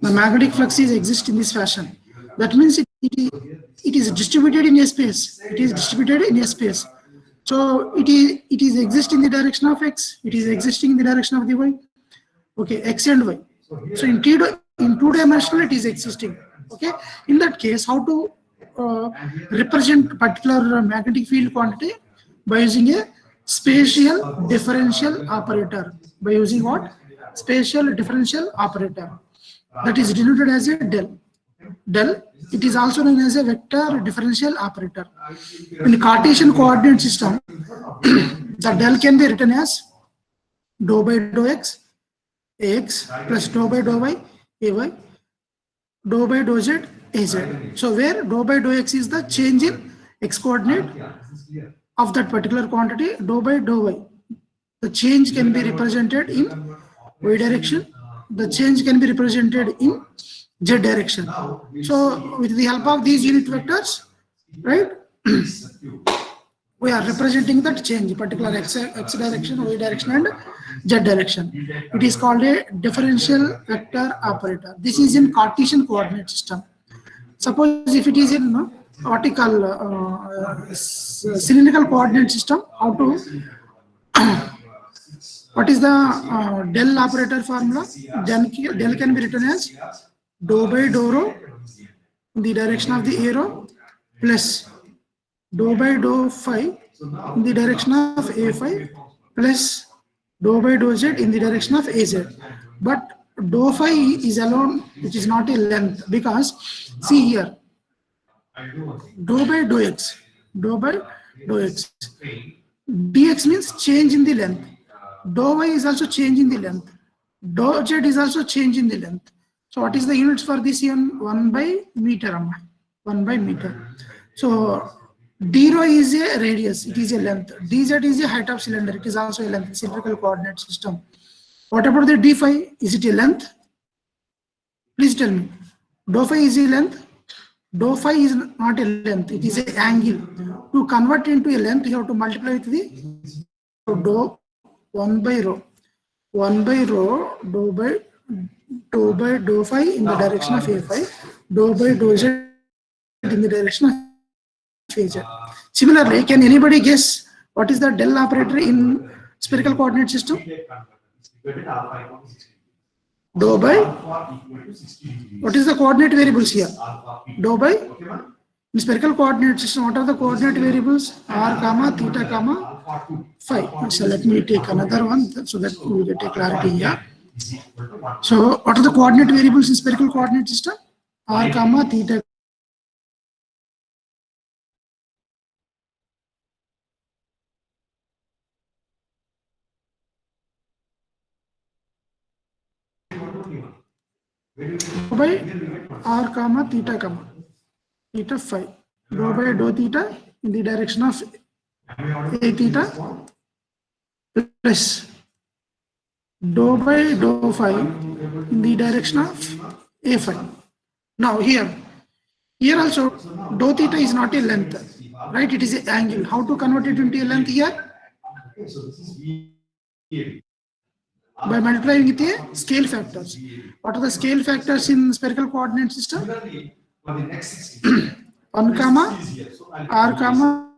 The magnetic flux is exist in this fashion. That means it is distributed in a space. It is distributed in a space. So it is exist in the direction of x. It is existing in the direction of the y. Okay, x and y. So in two dimensional it is existing. Okay, in that case, how to represent particular magnetic field quantity? By using a spatial differential operator. By using what? Spatial differential operator. That is denoted as a del. Del. It is also known as a vector differential operator. In the Cartesian coordinate system, the del can be written as dou by dou x, ax plus dou by dou y, ay, dou by dou z, az. So where dou by dou x is the change in x coordinate of that particular quantity, dou by dou y. The change can be represented in y direction. The change can be represented in z direction. So with the help of these unit vectors, right, we are representing that change, particular x direction, y direction, and z direction. It is called a differential vector operator. This is in Cartesian coordinate system. Suppose if it is in vertical cylindrical coordinate system, how to what is the del operator formula? Del can be written as dou by dou rho in the direction of the arrow plus dou by dou phi in the direction of a phi plus dou by dou z in the direction of az. But dou phi is alone, which is not a length, because see here, dou by dou x, dx means change in the length. Dou y is also change in the length. Dou z is also change in the length. So what is the units for this one? 1 by meter. 1 by meter. So d rho is a radius. It is a length. Dz is a height of cylinder. It is also a length. Cylindrical coordinate system. What about the d phi? Is it a length? Please tell me. Dou phi is a length. Dou phi is not a length. It is an angle. To convert into a length, you have to multiply with the dou 1 by rho. 1 by rho dou by dou phi in the direction of a phi, dou by dou z in the direction of az. Similarly, can anybody guess what is the del operator in spherical coordinate system? Dou by, what is the coordinate variables here? Dou by, in spherical coordinate system, what are the coordinate variables? R, comma, theta, comma, phi. So let me take another one so that we get a clarity here. So what are the coordinate variables in spherical coordinate system? R, comma, theta. By r comma theta phi, dou by dou theta in the direction of a theta plus dou by dou phi in the direction of a phi. Now here also dou theta is not a length, right? It is an angle. How to convert it into a length here? By multiplying with the scale factors. What are the scale factors in spherical coordinate system? 1 comma r comma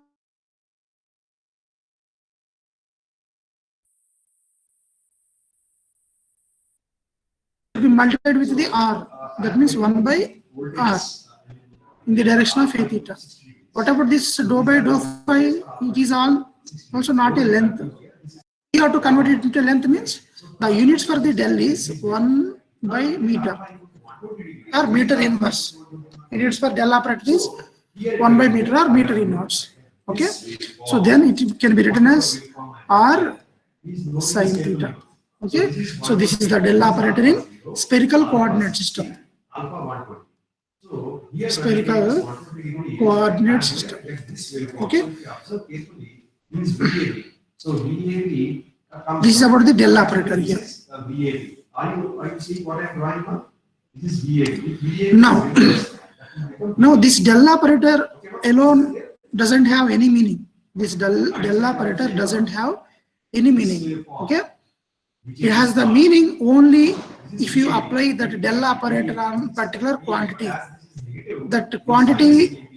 be multiplied with the r. That means 1 by r in the direction of a theta. What about this dou by dou phi? It is also not a length. You have to convert it into length, means the units for the del is 1 by meter or meter inverse. Units for del operator is 1 by meter or meter inverse. Okay, so then it can be written as r sin theta. Okay, so this is the del operator in spherical coordinate system. Spherical coordinate system. Okay. This is about the del operator here. Now this del operator alone doesn't have any meaning. This del operator doesn't have any meaning. Okay, it has the meaning only if you apply that del operator on particular quantity, that quantity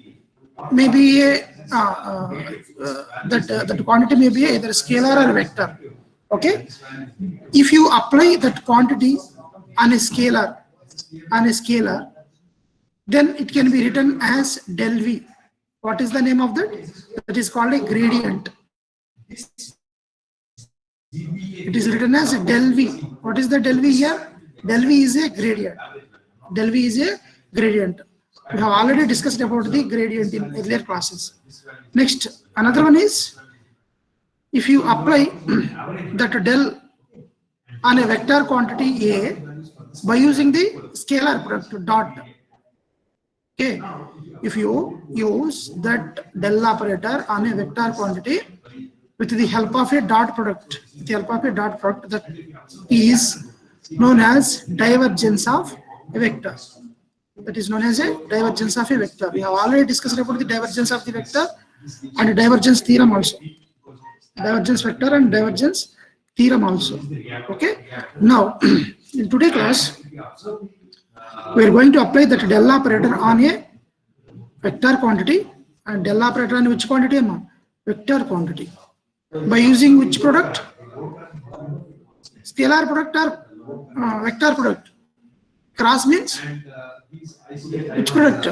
may be a that quantity may be either scalar or vector. Okay, if you apply that quantity on a scalar, then it can be written as del v. What is the name of that? That is called a gradient. It is written as del v. What is the del v here? Del v is a gradient. Del v is a gradient. We have already discussed about the gradient in earlier classes. Next, another one is if you apply that del on a vector quantity A by using the scalar product dot. Okay, if you use that del operator on a vector quantity with the help of a dot product, that is known as divergence of a vector. That is known as a divergence of a vector. We have already discussed about the divergence of the vector and divergence theorem also. Divergence vector and divergence theorem also. Okay. Now, in today's class, we are going to apply that del operator on a vector quantity, and del operator on which quantity? Vector quantity. By using which product? Scalar product or vector product? Cross means which product?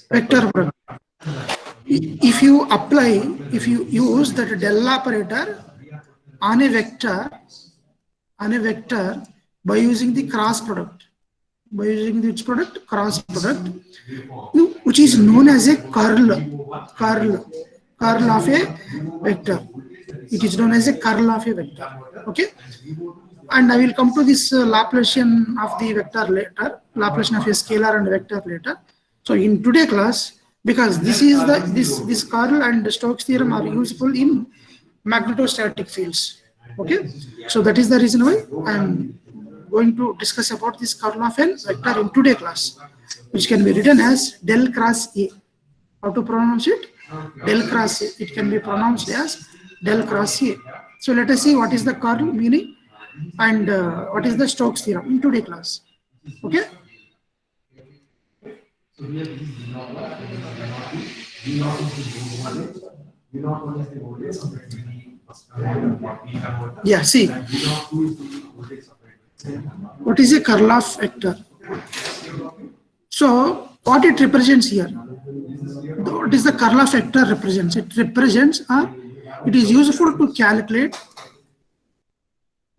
Vector product. If you use that del operator on a vector by using the cross product, by using which product? Cross product, which is known as a curl of a vector. It is known as a curl of a vector. Okay, and I will come to this Laplacian of the vector later, Laplacian of a scalar and vector later. So in today's class, because this curl and Stokes theorem are useful in magnetostatic fields. Okay, so that is the reason why I am going to discuss about this curl of a vector in today's class, which can be written as del cross A. How to pronounce it? Del cross A. It can be pronounced as del cross A. So let us see what is the curl meaning and what is the Stokes theorem in today's class. Okay. Yeah, see, what is a curl of vector? So what it represents here? What is the curl of vector represents? It represents it is useful to calculate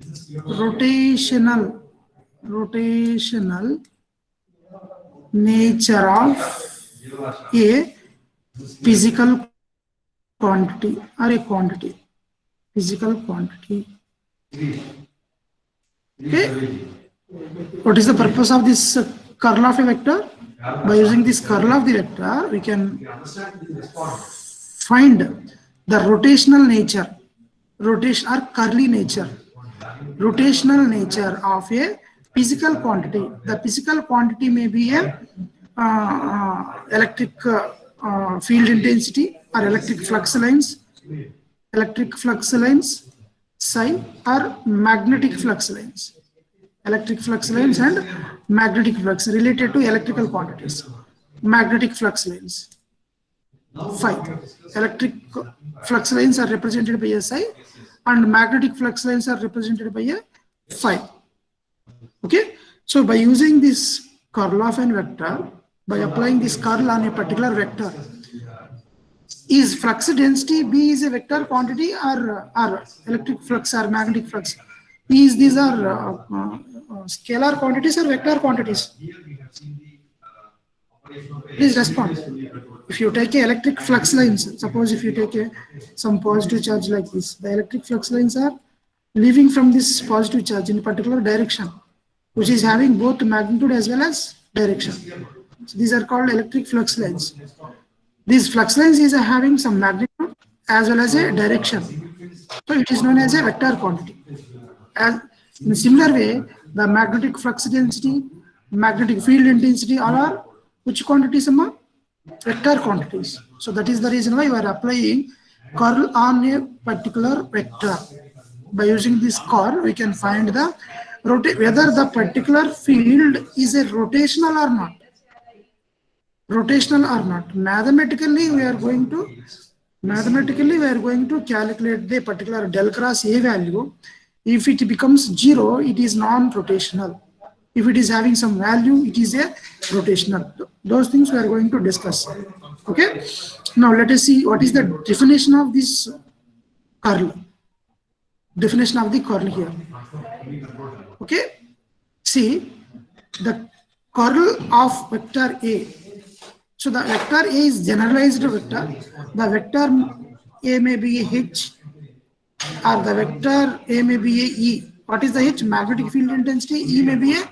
rotational nature of a physical quantity or a quantity, physical quantity. Okay, what is the purpose of this curl of a vector? By using this curl of the vector, we can find the rotational nature, rotational or curly nature, rotational nature of a physical quantity. The physical quantity may be a electric field intensity or electric flux lines psi, or magnetic flux lines, electric flux lines and magnetic flux related to electrical quantities. Magnetic flux lines phi, electric flux lines are represented by a psi and magnetic flux lines are represented by a phi. Okay, so by using this curl of a vector, by applying this curl on a particular vector, is flux density B is a vector quantity or electric flux or magnetic flux? These are scalar quantities or vector quantities? Please respond. If you take electric flux lines, suppose if you take some positive charge like this, the electric flux lines are leaving from this positive charge in a particular direction, which is having both magnitude as well as direction. So these are called electric flux lines. These flux lines is having some magnitude as well as a direction. So it is known as a vector quantity. As in a similar way, the magnetic flux density, magnetic field intensity, all are which quantities? Vector quantities. So that is the reason why you are applying curl on a particular vector. By using this curl, we can find the whether the particular field is a rotational or not. Rotational or not. Mathematically, we are going to calculate the particular del cross A value. If it becomes 0, it is non-rotational. If it is having some value, it is a rotational. Those things we are going to discuss. Okay. Now let us see what is the definition of this curl. Definition of the curl here. Okay. See the curl of vector A. So the vector A is generalized vector. The vector A may be a H, or the vector A may be a E. What is the H? Magnetic field intensity. E may be a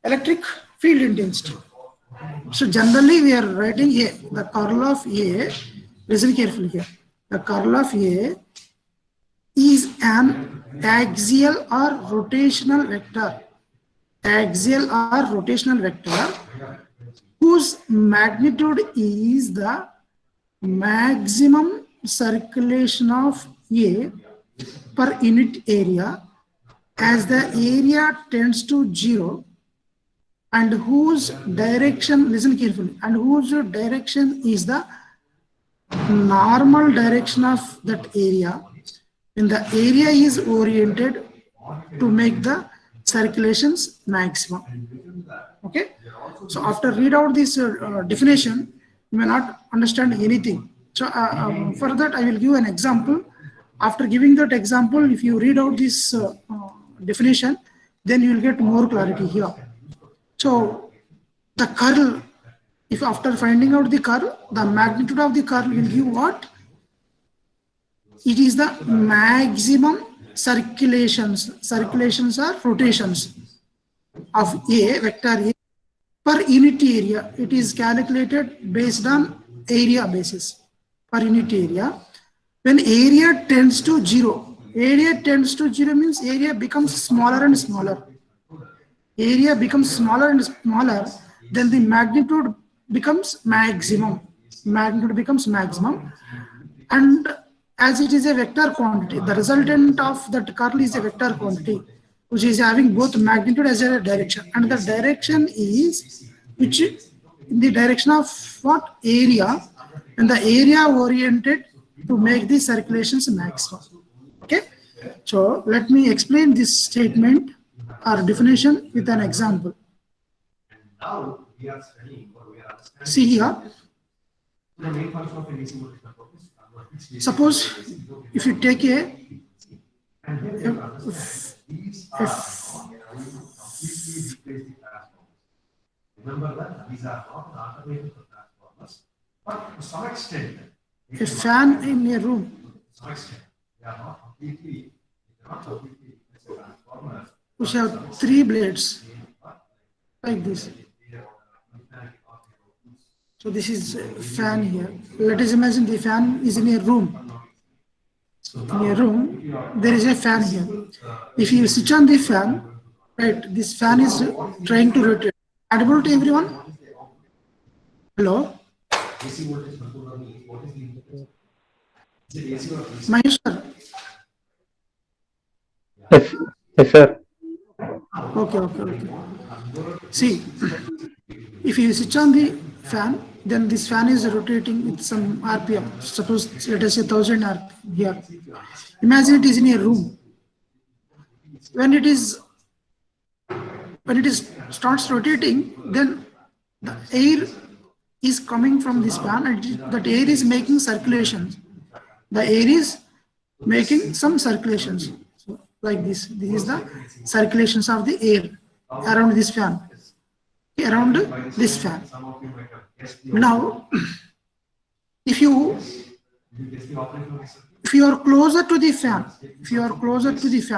electric field intensity. So generally we are writing A, the curl of A, listen carefully here. The curl of A is an axial or rotational vector. Axial or rotational vector whose magnitude is the maximum circulation of A per unit area as the area tends to 0, and whose direction, listen carefully, and whose direction is the normal direction of that area when the area is oriented to make the circulations maximum. Okay. So after read out this definition, you may not understand anything. So for that I will give an example. After giving that example, if you read out this definition, then you will get more clarity here. So the curl, if after finding out the curl, the magnitude of the curl will give what? It is the maximum circulations or rotations of A, vector A, per unit area. It is calculated based on area basis, per unit area. When area tends to 0, area tends to 0 means area becomes smaller and smaller. Area becomes smaller and smaller, then the magnitude becomes maximum. Magnitude becomes maximum. And as it is a vector quantity, the resultant of that curl is a vector quantity, which is having both magnitude as well as direction. And the direction is which in the direction of what? Area, and the area oriented to make the circulations maximum. Okay. So let me explain this statement or definition with an example. See here. Suppose if you take remember that these are not automated transformers, but to some extent, a fan in a room. To some extent, they are not completely transformers. Which have 3 blades like this. So this is a fan here. Let us imagine the fan is in a room. In a room, there is a fan here. If you switch on the fan, right, this fan is trying to rotate. Audible to everyone? Hello? Mahesh sir? Yes, sir. Okay. See, if you switch on the fan, then this fan is rotating with some RPM. Suppose let us say 1000 RPM here. Imagine it is in a room. When it starts rotating, then the air is coming from this fan, and that air is making circulations. The air is making some circulations. So like this. This is the circulations of the air around this fan. Around this fan. Now, if you are closer to the fan,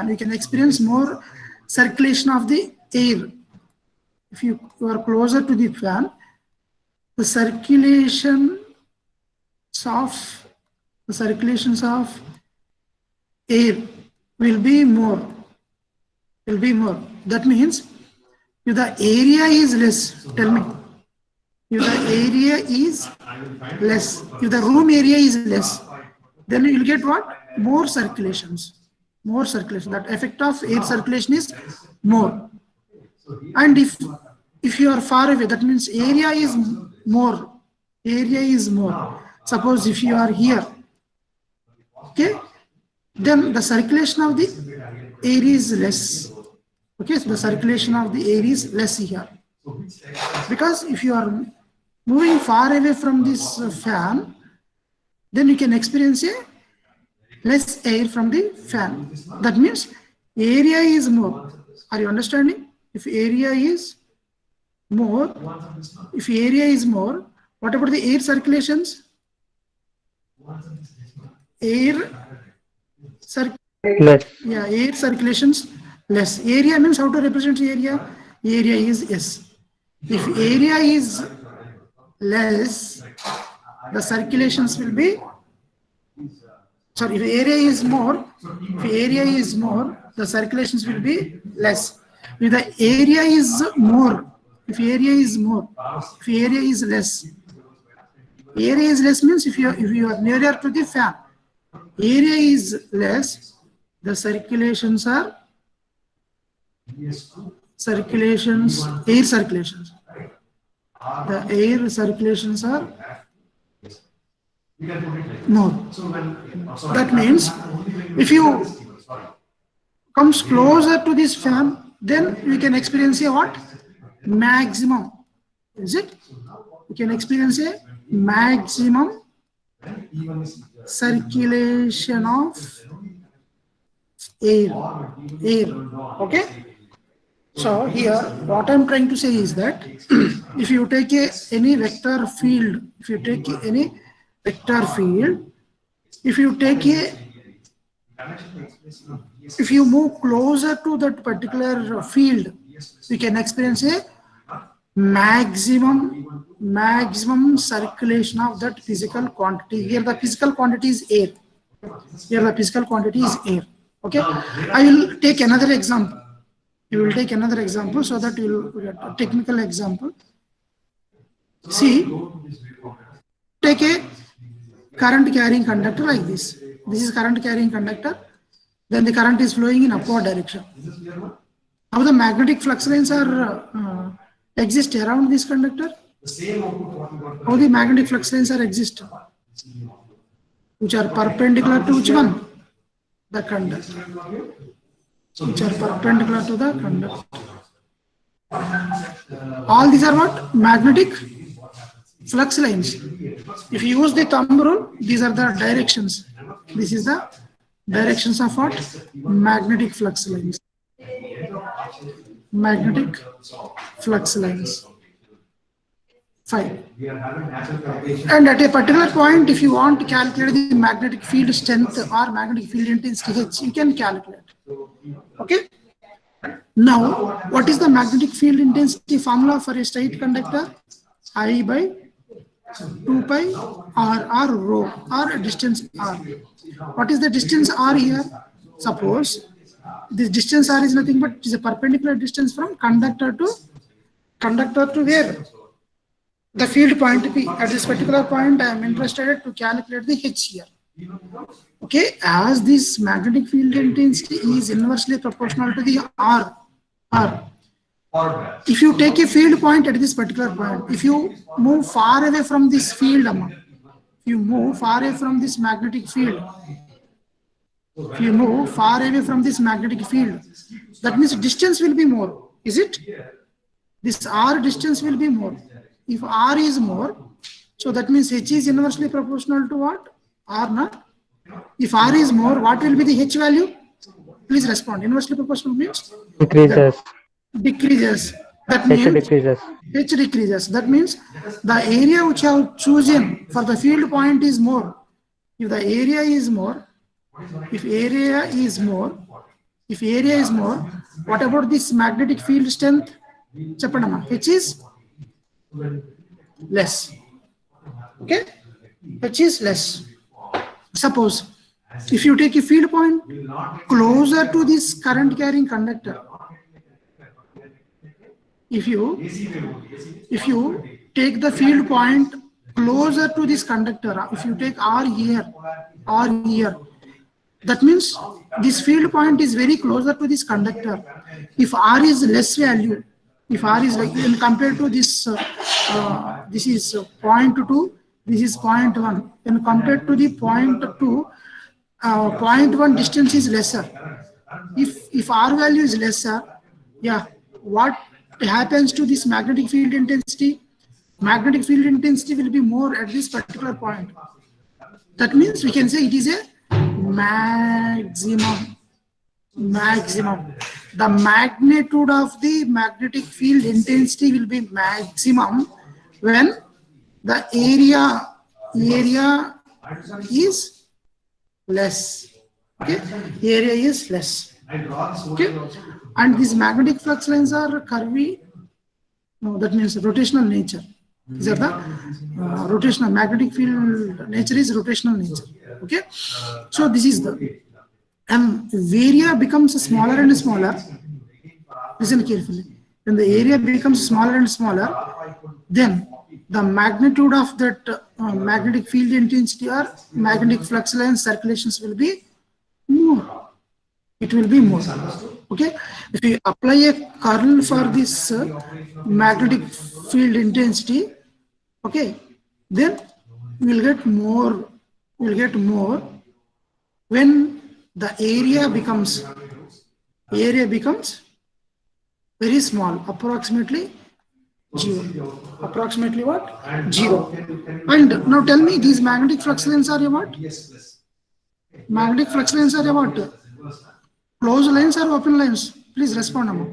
you can experience more circulation of the air. If you are closer to the fan, the circulations of air will be more. That means if the area is less, tell me. If the area is less, if the room area is less, then you will get what? More circulations. more circulation. That effect of air circulation is more. And if you are far away, that means area is more. Area is more. Suppose if you are here, okay, then the circulation of the air is less. Okay, so the circulation of the air is less here. Because if you are moving far away from this fan, then you can experience a less air from the fan. That means area is more. Are you understanding? If area is more, what about the air circulations? Air circulations less. Area means how to represent area? Area is S. If area is less, the circulations will be, sorry, if area is more, the circulations will be less. If the area is more, if area is less, means if you are nearer to the fan, area is less, the circulations are air circulations. The air circulations are more. That means if you comes closer to this fan, then we can experience a what? Maximum. Is it? We can experience a maximum circulation of air. Okay? So here what I'm trying to say is that if you take any vector field, if you move closer to that particular field, we can experience a maximum circulation of that physical quantity. Here the physical quantity is air. Okay, I will take another example. So that you will get a technical example. See, take a current carrying conductor like this. This is current carrying conductor. Then the current is flowing in upward direction. How the magnetic flux lines are exist around this conductor? How the magnetic flux lines are exist? Which are perpendicular to which one? The conductor. Which are perpendicular to the conductor. All these are what? Magnetic flux lines. If you use the thumb rule, these are the directions. This is the directions of what? Magnetic flux lines. Magnetic flux lines. Fine. And at a particular point, if you want to calculate the magnetic field strength or magnetic field intensity H, you can calculate. Okay. Now, what is the magnetic field intensity formula for a straight conductor? I by 2 pi r rho, or distance r. What is the distance r here? Suppose this distance r is nothing but is a perpendicular distance from conductor to where? The field point P. At this particular point, I am interested to calculate the H here. Okay, as this magnetic field intensity is inversely proportional to the r. If you take a field point at this particular point, if you move far away from this field, if you move far away from this magnetic field, that means distance will be more. Is it? This r distance will be more. If r is more, so that means H is inversely proportional to what? R not. If r is more, what will be the H value? Please respond. Inversely proportional means? Decreases. That means H decreases. That means the area which I have chosen for the field point is more. If the area is more, if area is more, what about this magnetic field strength? H is less. Okay? H is less. Suppose if you take a field point closer to this current carrying conductor, if you take the field point closer to this conductor, if you take r here, That means this field point is very closer to this conductor. If R is less value, if R is like, when compared to this, this is 0.2, this is 0.1. When compared to the 0.2, 0.1 distance is lesser. If R value is lesser, yeah, what happens to this magnetic field intensity? Magnetic field intensity will be more at this particular point. That means we can say it is a maximum. The magnitude of the magnetic field intensity will be maximum when the area is less. Okay, area is less. Okay, and these magnetic flux lines are curvy. No, that means rotational nature. These are the rotational magnetic field nature is rotational nature. Okay, so this is the, and area becomes smaller and smaller. Listen carefully. When the area becomes smaller and smaller, then the magnitude of that magnetic field intensity or magnetic flux lines circulations will be more. It will be more. Okay, if we apply a curl for this magnetic field intensity, okay, then we'll get more. We'll get more when the area becomes very small, approximately 0. Approximately what? 0. And now tell me, these magnetic flux lines are what? Magnetic flux lines are what? Closed lines or open lines? Please respond, Amma.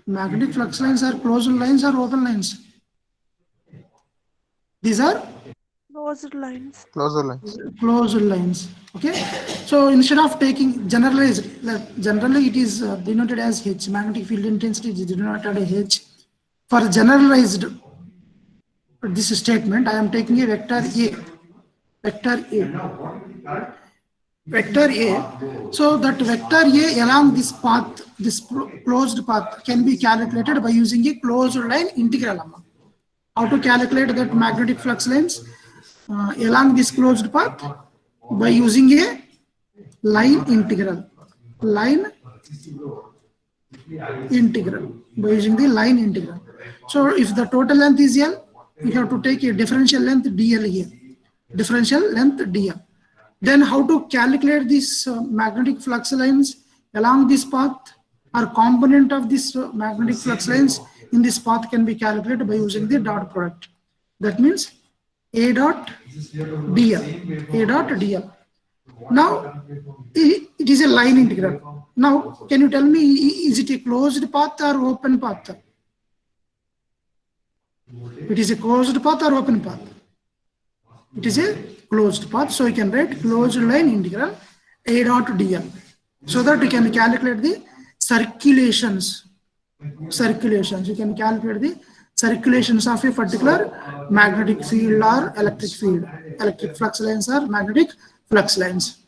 Magnetic flux lines are closed lines or open lines? These are Closed lines. Closed lines. Okay. So instead of taking generalized, generally it is denoted as H. Magnetic field intensity is denoted as H. For generalized this statement, I am taking a vector A. Vector A. Vector A. So that vector A along this path, this closed path, can be calculated by using a closed line integral. How to calculate that magnetic flux lines along this closed path? By using a line integral. Line integral. By using the line integral. So if the total length is L, we have to take a differential length dl here. Differential length dl. Then how to calculate these magnetic flux lines along this path, or component of this magnetic flux lines in this path can be calculated by using the dot product. That means A dot dl. A dot dl. Now it is a line integral. Now can you tell me, is it a closed path or open path? It is a closed path or open path? It is a closed path, so you can write closed line integral A dot dl, so that we can calculate the circulations. You can calculate the circulations of a particular magnetic field or electric field. Electric flux lines or magnetic flux lines.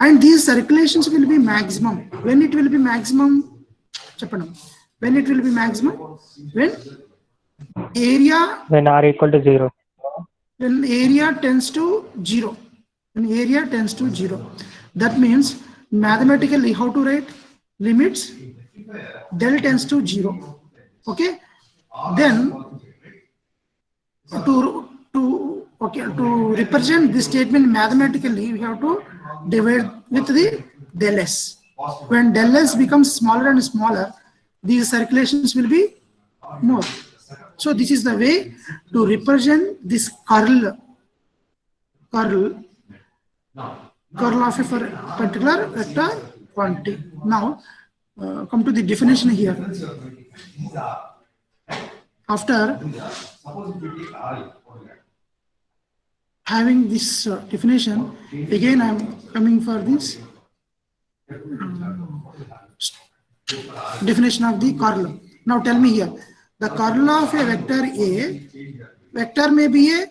And these circulations will be maximum. When it will be maximum? When it will be maximum? When area. When R equal to 0. When area tends to 0. When area tends to 0. That means mathematically how to write? Limits del tends to 0. Okay. Then to represent this statement mathematically, we have to divide with the del S. When del S becomes smaller and smaller, these circulations will be more. So this is the way to represent this curl of a particular vector quantity. Now come to the definition here. After having this definition, again I am coming for this definition of the curl. Now tell me here, the curl of a vector may be a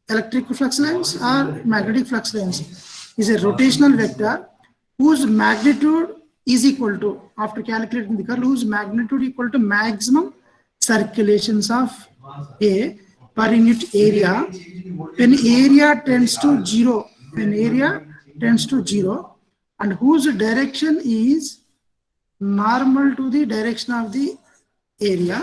electric flux lines or magnetic flux lines, is a rotational vector whose magnitude is equal to, after calculating the curl, whose magnitude equal to maximum circulations of A per unit area when area tends to 0. when area tends to 0 and whose direction is normal to the direction of the area,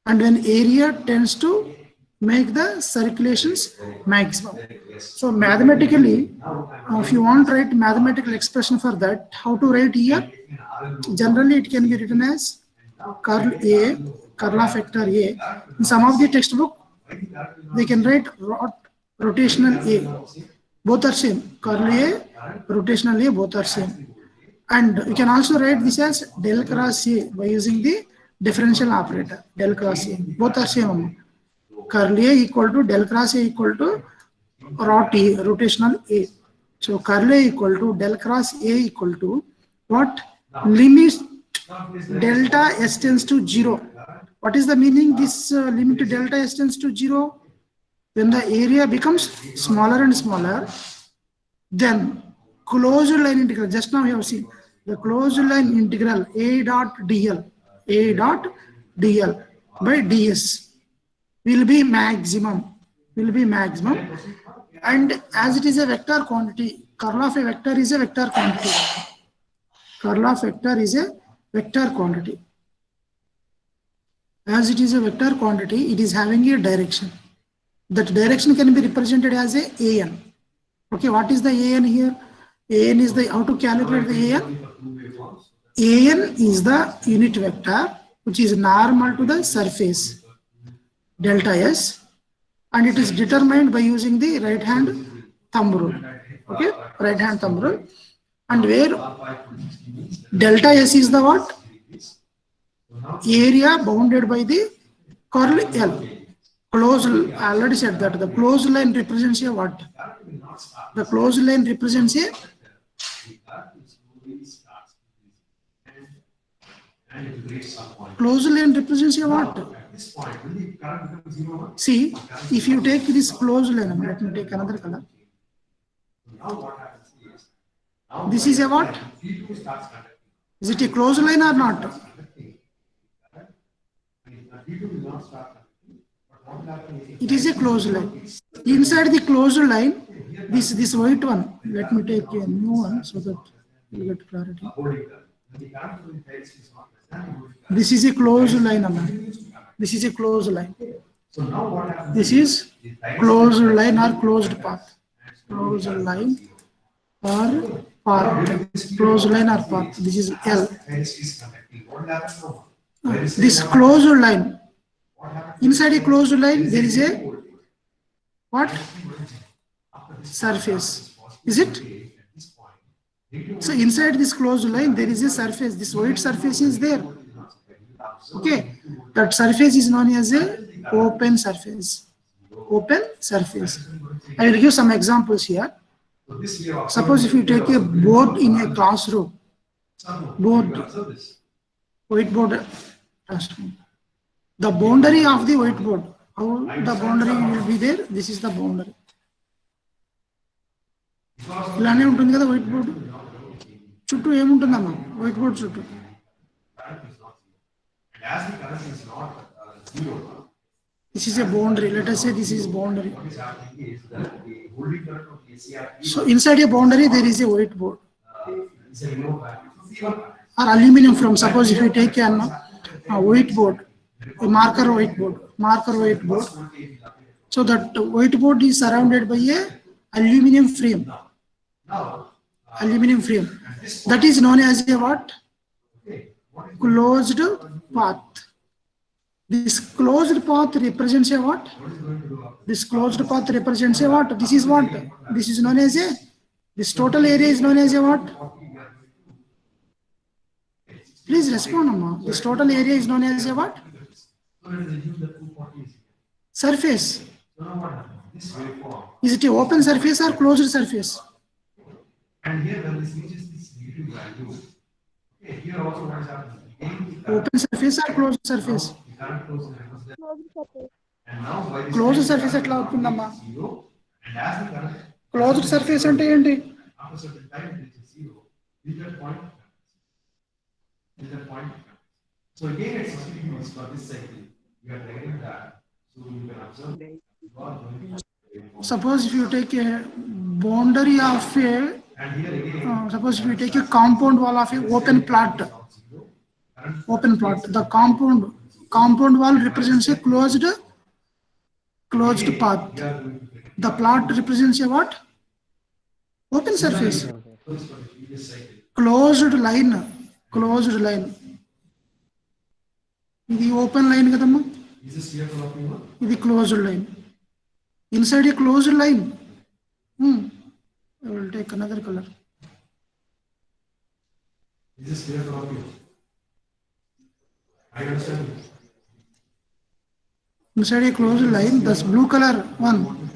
and when area tends to make the circulations maximum. So mathematically, if you want to write mathematical expression for that, how to write here? Generally, it can be written as curl A, curl of vector A. In some of the textbook, they can write rotational A. Both are same. Curl A, rotational A, both are same. And you can also write this as del cross A by using the differential operator, del cross A. Both are same. Curl A equal to del cross A equal to rot A, rotational A. So curl A equal to del cross A equal to what? Limit delta S tends to 0. What is the meaning this limit delta S tends to 0? When the area becomes smaller and smaller, then closed line integral, just now you have seen, the closed line integral A dot dl by ds will be maximum, and as it is a vector quantity, curl of a vector is a vector quantity. Curl of vector is a vector quantity. As it is a vector quantity, it is having a direction. That direction can be represented as a an. Okay, what is the an here? An is the, how to calculate the an? An is the unit vector which is normal to the surface delta S, and it is determined by using the right hand thumb rule. Okay, right hand thumb rule, and where delta S is the what? Area bounded by the curl L. Closed, I already said that the closed line represents a what? The closed line represents a what? See, if you take this closed line, let me take another color. This is a what? Is it a closed line or not? It is a closed line. Inside the closed line, this white one, let me take a new one so that you get clarity. This is a closed line, Amma. This is a closed line. This is closed line or closed path. Closed line or path. Closed line or path. This is L. This closed line. Inside a closed line, there is a what? Surface. Is it? So inside this closed line, there is a surface. This white surface is there. Okay. That surface is known as a open surface. Open surface. I will give some examples here. Suppose if you take a board in a classroom, whiteboard classroom. The boundary of the whiteboard, how the boundary will be there? This is the boundary. ఇలానే ఉంటుంది కదా white board చుట్టూ ఏముంటుందమ్మా white board చుట్టూ this is a boundary. Let us say this is boundary. So inside a boundary there is a whiteboard or aluminum foam. Suppose if you take a whiteboard, a marker whiteboard. So that whiteboard is surrounded by a aluminum frame. That is known as a what? Closed path. This closed path represents a what? This closed path represents a what? This is what? This is known as a, this total area is known as a what? Please respond, Amma. This total area is known as a what? Surface. Is it a open surface or closed surface? And here when this reaches this negative value, okay, here also what is happening? Open surface or closed surface? We can't close the surface. Closed surface. And now by this Closed surface ఎట్లా అవుతుందమ్మా? zero, and as the current Closed surface అంటే ఏంటి? after certain time it reaches zero, is that point? So again it's substituting this for this cycle. We are writing that, so you can observe. Suppose if you take a boundary of a, And here again, suppose if we take a compound wall of a open plot, the compound wall represents a closed path. The plot represents a what? Open surface. Closed line. This open line kadamma. is this clear for you? This closed line. Inside a closed line. I will take another color. Is this clear for you? I understand. Inside a closed line, this blue color one.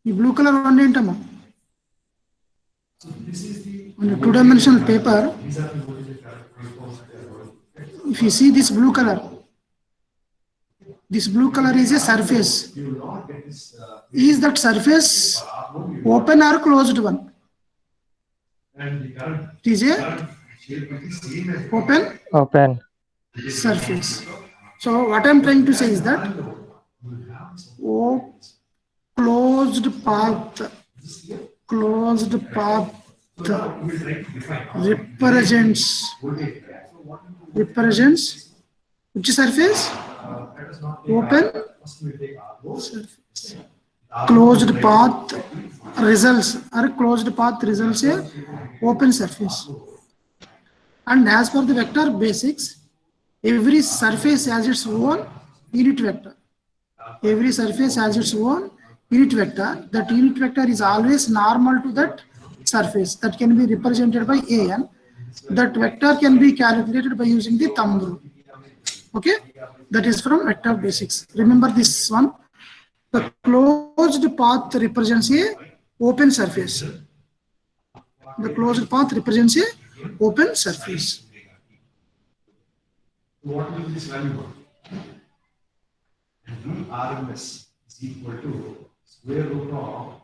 The blue color one entama. On a two-dimensional paper, if you see this blue color is a surface. Is that surface open or closed one? It is a open surface. So what I am trying to say is that closed path represents which surface? Open surface. Closed path results a open surface. And as per the vector basics, every surface has its own unit vector. That unit vector is always normal to that surface. That can be represented by an. That vector can be calculated by using the thumb rule. Okay, that is from vector basics. Remember this one. The closed path represents a open surface. What will be this value? VRMS is equal to square root of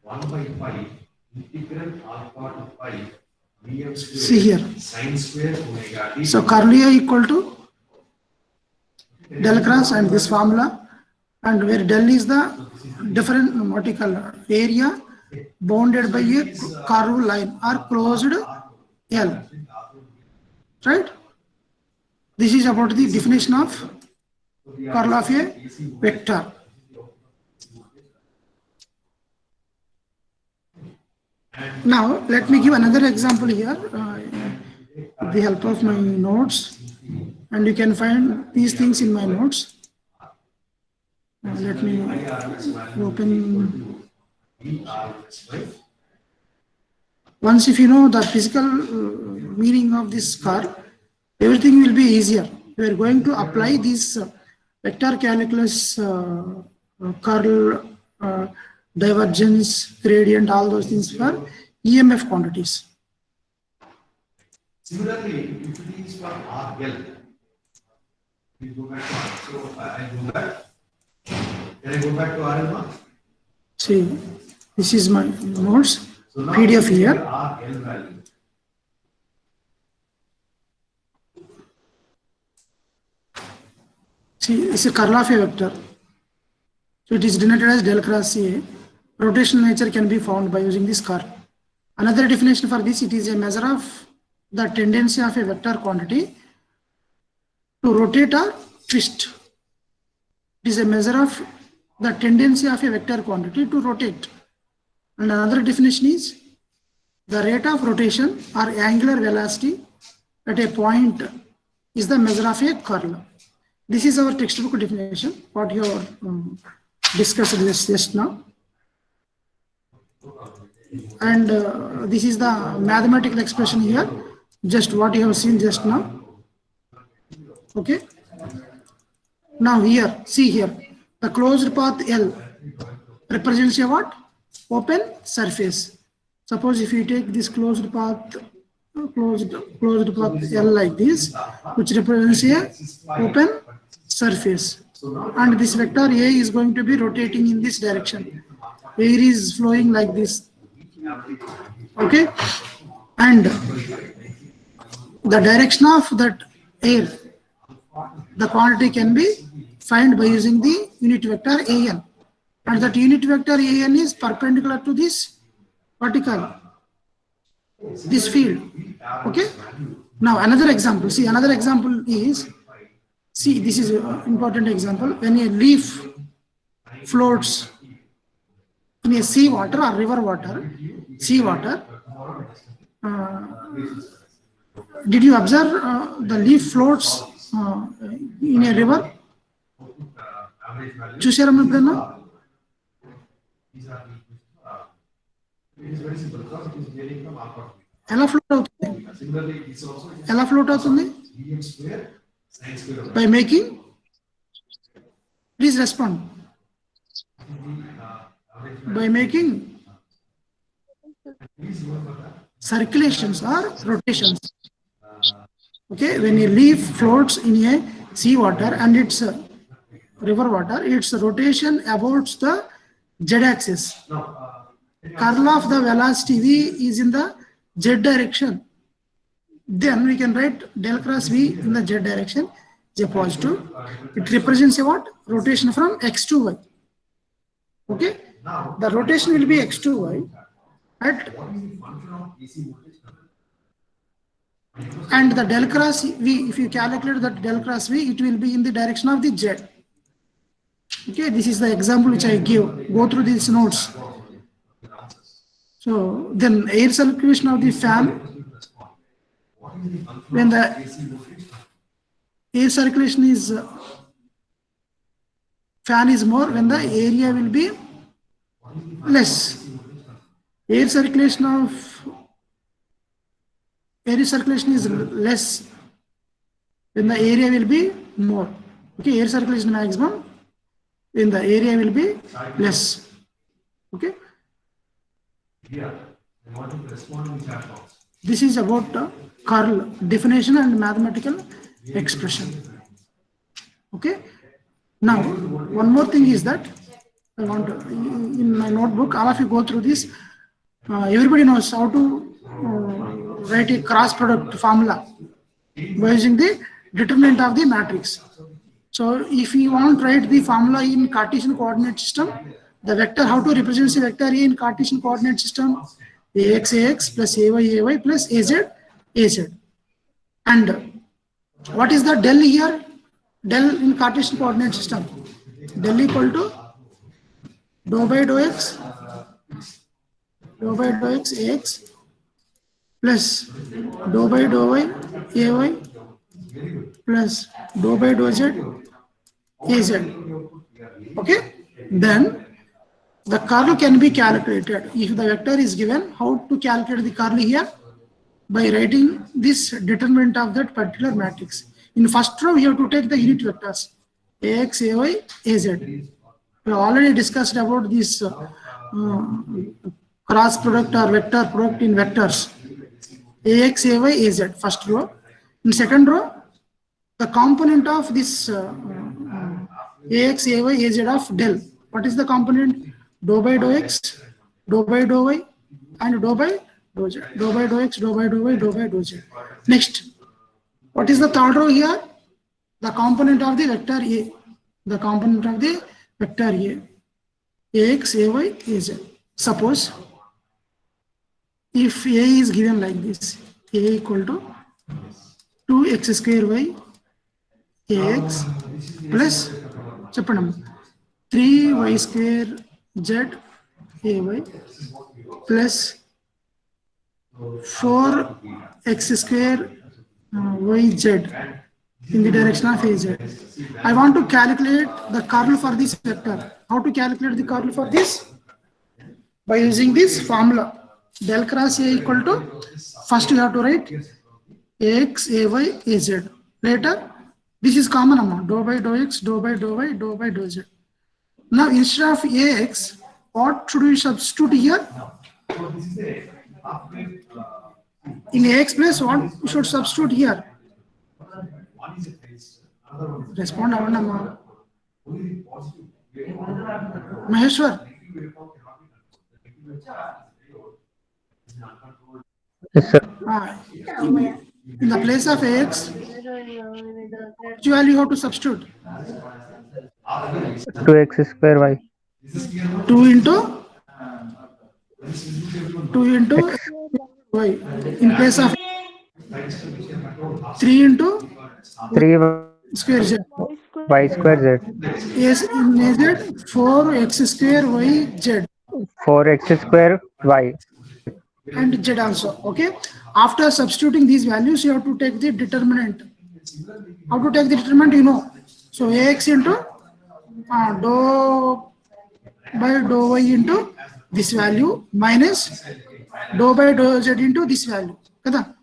1 by pi integral alpha to pi Vm square. See here. Sin square omega t. So curly A equal to del cross and this formula, and where del is the different vertical area bounded by a curved line or closed L. Right? This is about the definition of curl of a vector. Now let me give another example here with the help of my notes, and you can find these things in my notes. Let me open. Once if you know the physical meaning of this curve, everything will be easier. We are going to apply this vector calculus, curl, divergence, gradient, all those things for EMF quantities. Similarly, if it is for RL, we go back to R. So I go back. Can I go back to RL now? See, this is my notes, so PDF here. RL value. See, it's a curl of a vector. So it is denoted as del cross A. Rotational nature can be found by using this curve. Another definition for this, it is a measure of the tendency of a vector quantity to rotate or twist. It is a measure of the tendency of a vector quantity to rotate. And another definition is the rate of rotation or angular velocity at a point is the measure of a curl. This is our textbook definition, what you are discussed just now. And this is the mathematical expression here, just what you have seen just now. Okay. Now here, see here, the closed path L represents a what? Open surface. Suppose if you take this closed path L like this, which represents a open surface, and this vector A is going to be rotating in this direction. Air is flowing like this. Okay, and the direction of that air, the quantity can be found by using the unit vector AN. and that unit vector an is perpendicular to this vertical, this field. Okay. Now another example. See, another example is, see, this is an important example. When a leaf floats in a sea water or river water, sea water, did you observe the leaf floats in a river? చూసారమ్మా ఎప్పుడన్నా? ఎలా float అవుతుంది? ఎలా float అవుతుంది? By making, please respond. By making circulations or rotations. Okay, when a leaf floats in a sea water and it's river water, its rotation about the z-axis. Curl of the velocity v is in the z direction. Then we can write del cross v in the z direction is a positive. It represents a what? Rotation from x to y. Okay, the rotation will be x to y at, and the del cross v, if you calculate that del cross v, it will be in the direction of the z. Okay, this is the example which I give. Go through these notes. So then air circulation of the fan, when the air circulation is fan is more, when the area will be less. Air circulation is less when the area will be more. Okay, air circulation maximum when the area will be less. Okay, this is about curl definition and mathematical expression. Okay, now one more thing is that I want to, in my notebook, all of you go through this. Everybody knows how to write a cross product formula by using the determinant of the matrix. So if you want to write the formula in Cartesian coordinate system, the vector, how to represent the vector A in Cartesian coordinate system? Ax plus ay plus az. And what is the del here? Del in Cartesian coordinate system, del equal to dou by dou x ax plus dou by dou y ay plus dou by dou z az. Okay, then the curl can be calculated. If the vector is given, how to calculate the curl here? By writing this determinant of that particular matrix. In first row, we have to take the unit vectors ax, ay, az. We already discussed about this cross product or vector product in vectors ax, ay, az. First row. In second row, the component of this ax, ay, az of del. What is the component? Dou by dou x, dou by dou y, and dou by dou z. Dou by dou x, dou by dou y, dou by dou z. Next, what is the third row here? The component of the vector A. The component of the vector A. Ax, ay, az. Suppose if A is given like this, A equal to 2x square y ax plus 3y square z ay plus 4x square yz in the direction of az. I want to calculate the curl for this vector. How to calculate the curl for this? By using this formula. Del cross A equal to, first you have to write ax, ay, az. Later, this is common amount, dou by dou x, dou by dou y, dou by dou z. Now, instead of ax, what should we substitute here? In ax place, what we should substitute here? Respond, Avandamma. Maheshwar. Yes, sir. In the place of ax, which value you have to substitute? 2x square y. 2 into 2 into y in place of 3 into 3 square z. y square z. Yes, in az 4x square y z 4x square y. and z also. Okay. After substituting these values, you have to take the determinant. How to take the determinant? You know. So ax into dou by dou y into this value minus dou by dou z into this value. Kada?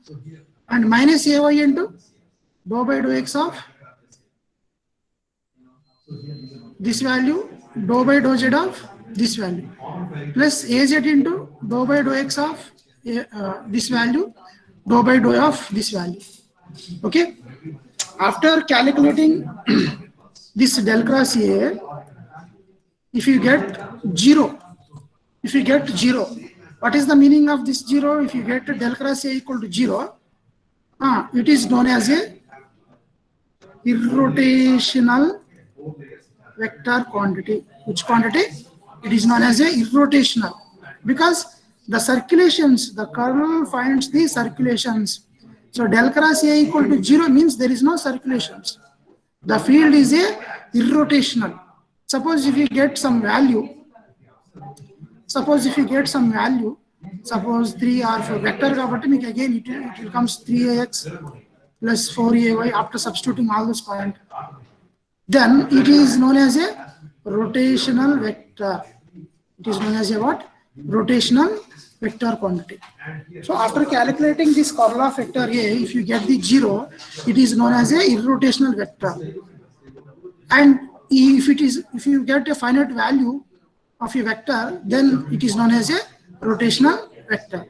And minus ay into dou by dou x of this value, dou by dou z of this value, plus az into dou by dou x of this value, dou by dou of this value. Okay. After calculating this del cross A, if you get 0, what is the meaning of this 0? If you get del cross A equal to 0, it is known as a irrotational vector quantity. Which quantity? It is known as a irrotational, because the circulations, the kernel finds the circulations. So del cross A equal to 0 means there is no circulations. The field is a irrotational. Suppose if you get some value, suppose 3 or 4 vector, again it becomes 3ax plus 4ay after substituting all those points. Then it is known as a rotational vector. It is known as a what? Rotational vector quantity. So after calculating this Karloff vector A, if you get the 0, it is known as a irrotational vector. And if you get a finite value of a vector, then it is known as a rotational vector.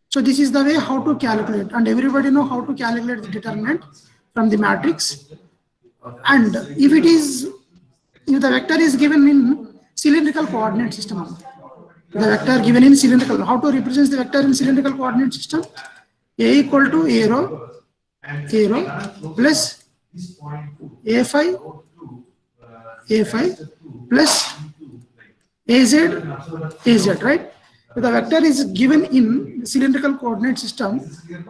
So this is the way how to calculate, and everybody know how to calculate the determinant from the matrix. And if the vector is given in cylindrical coordinate system, the vector given in cylindrical, how to represent the vector in cylindrical coordinate system? A equal to arrow plus a5 plus az, right? If the vector is given in cylindrical coordinate system,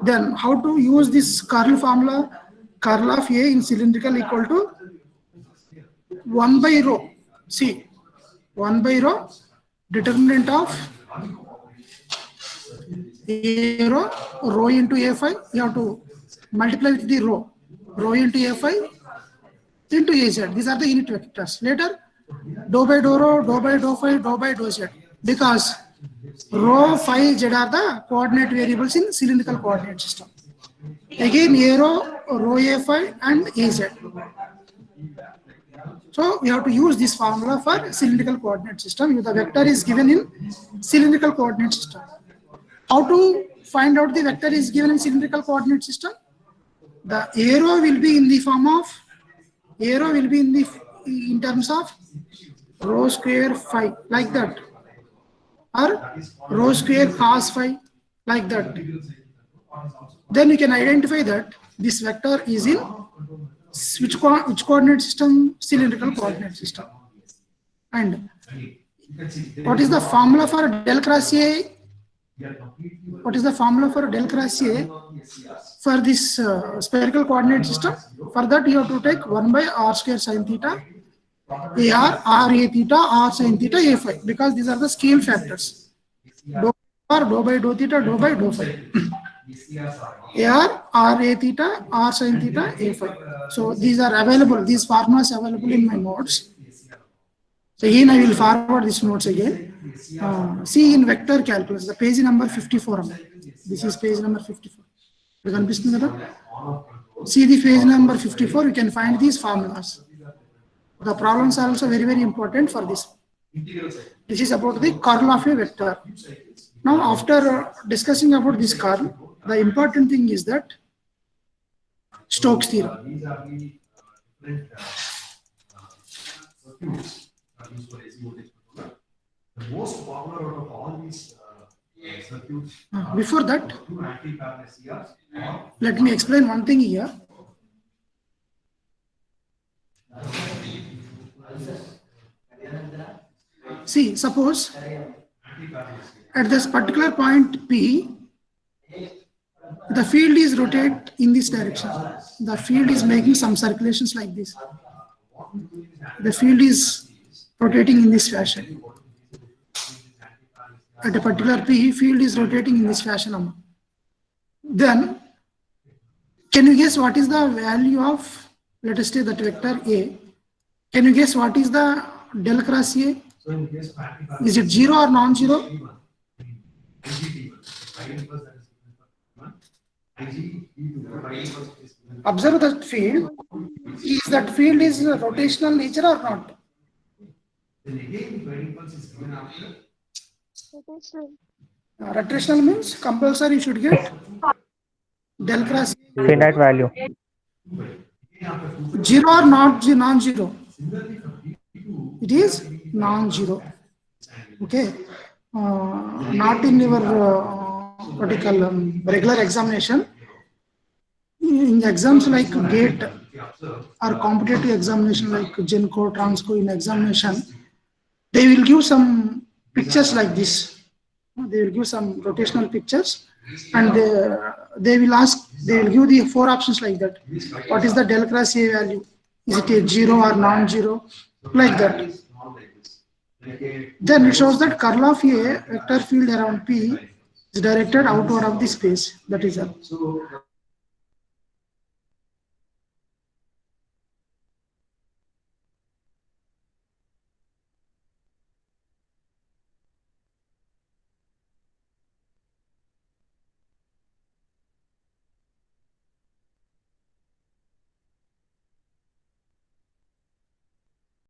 then how to use this Karl formula? Karl of A in cylindrical equal to 1 by rho. See, 1 by rho, determinant of rho into A5, you have to multiply with the rho into A5 into Az. These are the unit vectors. Later, dou by dou rho, dou by dou phi, dou by dou z. Because rho, phi, z are the coordinate variables in cylindrical coordinate system. Again, rho a phi and az. So we have to use this formula for cylindrical coordinate system. If the vector is given in cylindrical coordinate system. How to find out the vector is given in cylindrical coordinate system? The arrow will be in the form of, in terms of rho square phi, like that, or rho square cos phi, like that. Then you can identify that this vector is in which coordinate system? Cylindrical coordinate system. And what is the formula for del cross A? What is the formula for del cross A for this spherical coordinate system? For that you have to take 1 by r square sin theta, r a theta, r sin theta, a phi, because these are the scale factors. Dou r, dou by dou theta, dou by dou phi. r a theta, r sin theta, a phi. So these are available, these formulas available in my notes. So again I will forward these notes again. See in vector calculus, the page number 54. This is page number 54. See the page number 54, you can find these formulas. The problems are also very, very important for this. This is about the curl of a vector. Now after discussing about this curl, the important thing is that Stokes theorem. The most popular out of all these circuits. Before that, let me explain one thing here. see, suppose at this particular point P, the field is rotate in this direction. The field is making some circulations like this. The field is rotating in this fashion. At a particular P, field is rotating in this fashion. Then, can you guess what is the value of, let us say, that vector A? Can you guess what is the del cross A? Is it 0 or non-zero? Observe that field. Is that field is rotational nature or not? Rotational means compulsory you should get del cross A. Finite value. 0 or not non-zero? It is non-zero. Okay. Not in your what you call regular examination. In exams like GATE or competitive examination like GENCO, TRANSCO, in examination, they will give some pictures like this. They will give some rotational pictures, and they will ask, they will give the 4 options like that. What is the del cross A value? Is it a 0 or non-zero? Like that. Then it shows that curl of A vector field around P is directed outward of the space. That is all.